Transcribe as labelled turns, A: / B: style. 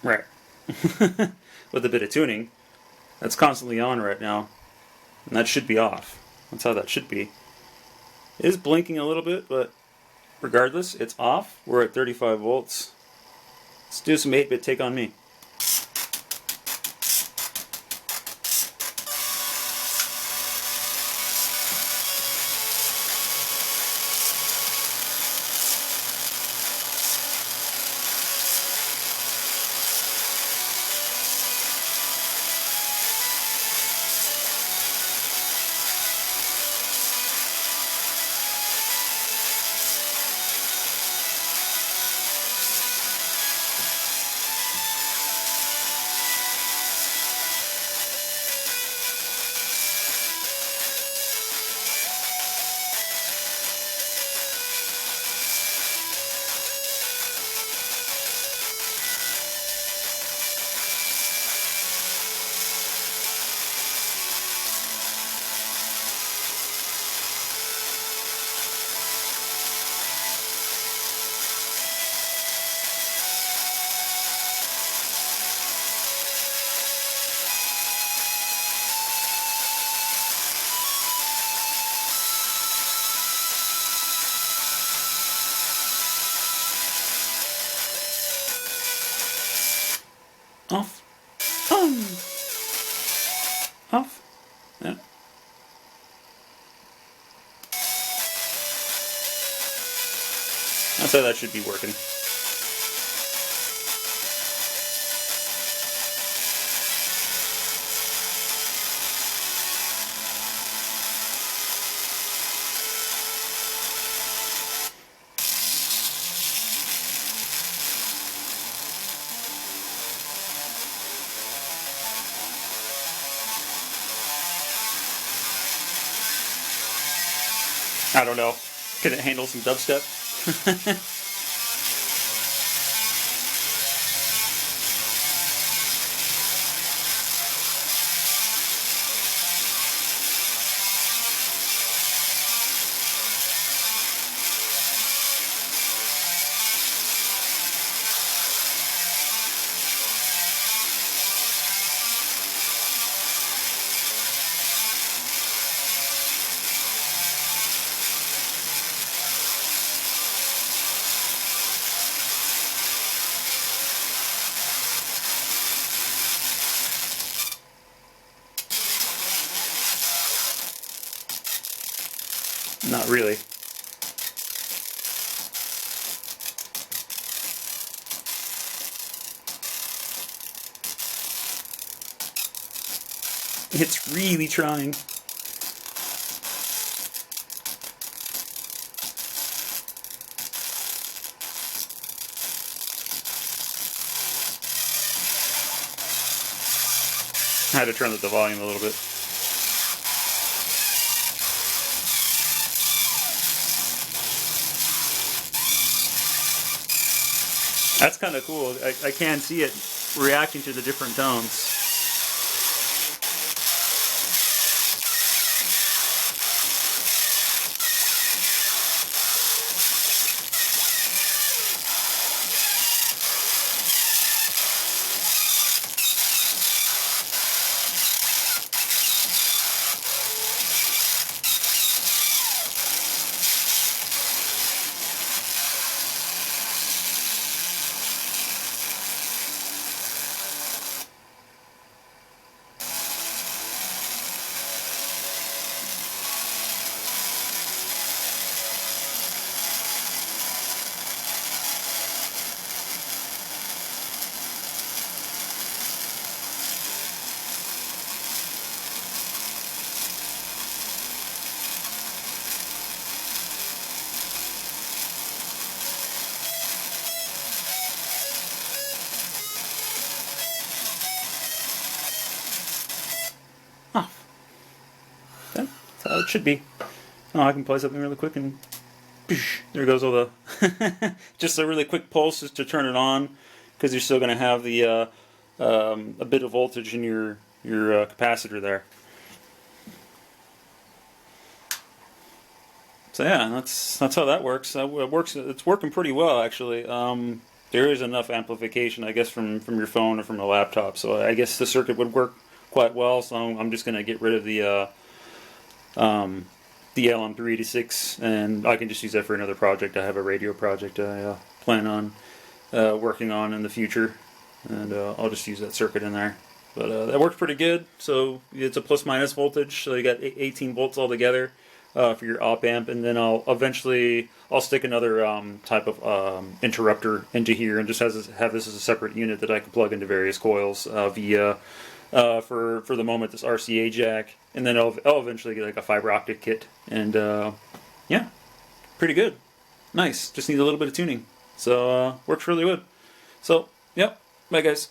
A: Right. With a bit of tuning. That's constantly on right now. And that should be off. That's how that should be. It is blinking a little bit, but regardless, it's off. We're at 35 volts. Let's do some 8-bit Take On Me. Off. On. Off. Yeah. That's how that should be working. I don't know. Can it handle some dubstep? Not really. It's really trying. I had to turn up the volume a little bit. That's kind of cool. I can see it reacting to the different tones. Oh, that's how it should be. Oh, I can play something really quick and there goes all the just a really quick pulse just to turn it on, because you're still going to have the a bit of voltage in your capacitor there. So yeah, that's how that works. It works. It's working pretty well actually. there is enough amplification, I guess, from your phone or from a laptop. So I guess the circuit would work quite well. So I'm just going to get rid of the LM386, and I can just use that for another project. I have a radio project I plan on working on in the future, and I'll just use that circuit in there. But that worked pretty good. So it's a plus minus voltage, so you got 18 volts altogether for your op amp, and then I'll stick another type of interrupter into here, and just have this as a separate unit that I can plug into various coils via for the moment this RCA jack, and then I'll eventually get like a fiber optic kit, and yeah, pretty good, nice. Just need a little bit of tuning, so works really good. So yep, bye guys.